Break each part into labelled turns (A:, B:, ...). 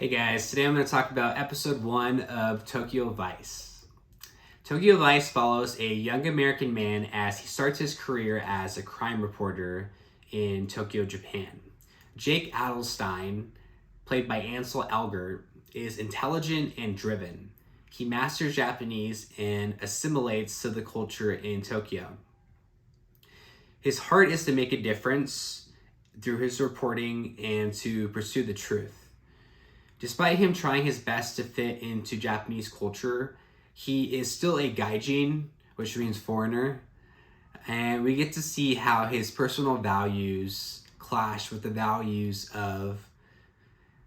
A: Hey guys, today I'm going to talk about episode 1 of Tokyo Vice. Tokyo Vice follows a young American man as he starts his career as a crime reporter in Tokyo, Japan. Jake Adelstein, played by Ansel Elgort, is intelligent and driven. He masters Japanese and assimilates to the culture in Tokyo. His heart is to make a difference through his reporting and to pursue the truth. Despite him trying his best to fit into Japanese culture, he is still a gaijin, which means foreigner, and we get to see how his personal values clash with the values of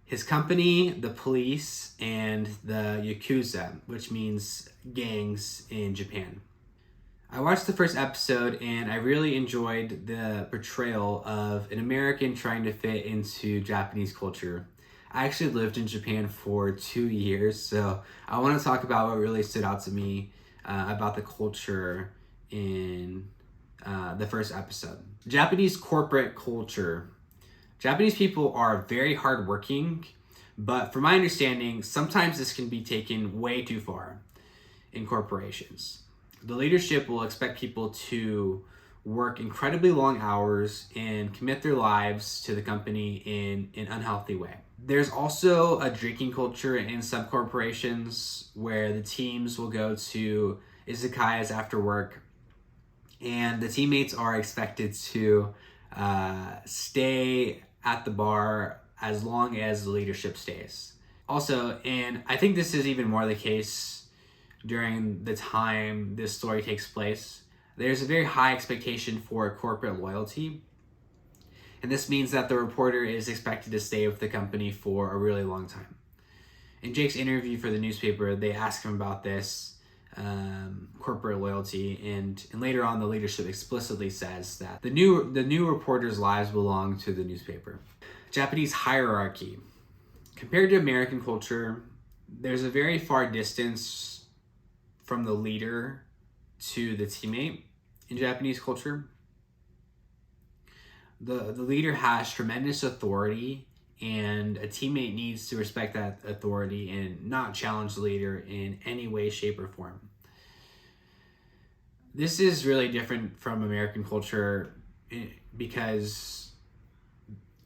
A: his company, the police, and the Yakuza, which means gangs in Japan. I watched the first episode and I really enjoyed the portrayal of an American trying to fit into Japanese culture. I actually lived in Japan for 2 years, so I want to talk about what really stood out to me about the culture in the first episode. Japanese corporate culture. Japanese people are very hardworking, but from my understanding, sometimes this can be taken way too far in corporations. The leadership will expect people to work incredibly long hours and commit their lives to the company in an unhealthy way. There's also a drinking culture in some corporations where the teams will go to izakayas after work, and the teammates are expected to stay at the bar as long as the leadership stays. Also, and I think this is even more the case during the time this story takes place, there's a very high expectation for corporate loyalty. And this means that the reporter is expected to stay with the company for a really long time. In Jake's interview for the newspaper, they ask him about this corporate loyalty, and later on the leadership explicitly says that the new reporters' lives belong to the newspaper. Japanese hierarchy. Compared to American culture, there's a very far distance from the leader to the teammate in Japanese culture. The leader has tremendous authority, and a teammate needs to respect that authority and not challenge the leader in any way, shape, or form. This is really different from American culture because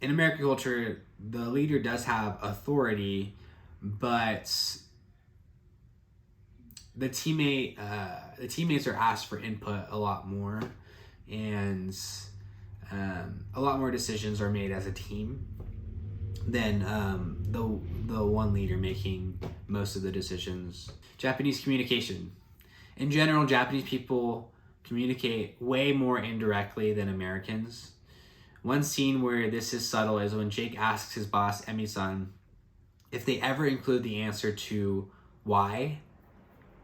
A: in American culture, the leader does have authority, but the teammates are asked for input a lot more, and a lot more decisions are made as a team than the one leader making most of the decisions. Japanese communication. In general, Japanese people communicate way more indirectly than Americans. One scene where this is subtle is when Jake asks his boss, Emi-san, if they ever include the answer to why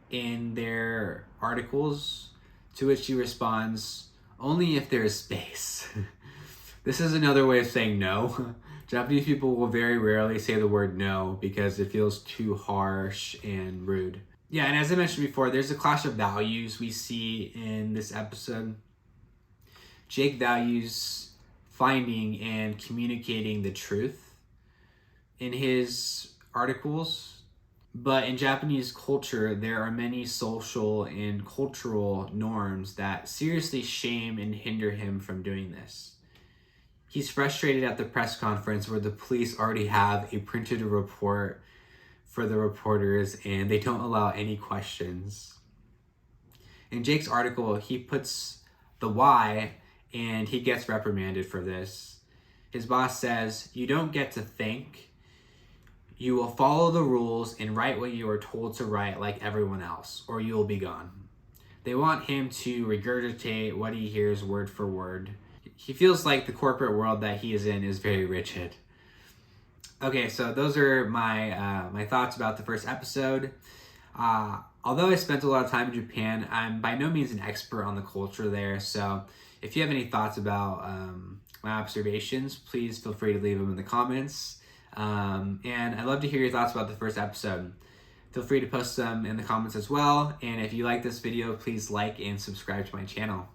A: in their articles, to which he responds, only if there is space. This is another way of saying no. Japanese people will very rarely say the word no because it feels too harsh and rude. Yeah, and as I mentioned before, there's a clash of values we see in this episode. Jake values finding and communicating the truth in his articles. But in Japanese culture, there are many social and cultural norms that seriously shame and hinder him from doing this. He's frustrated at the press conference where the police already have a printed report for the reporters and they don't allow any questions. In Jake's article, he puts the why and he gets reprimanded for this. His boss says, "You don't get to think. You will follow the rules and write what you are told to write like everyone else, or you will be gone." They want him to regurgitate what he hears word for word. He feels like the corporate world that he is in is very rigid. Okay, so those are my thoughts about the first episode. Although I spent a lot of time in Japan, I'm by no means an expert on the culture there. So if you have any thoughts about my observations, please feel free to leave them in the comments. And I'd love to hear your thoughts about the first episode. Feel free to post them in the comments as well. And if you like this video, please like and subscribe to my channel.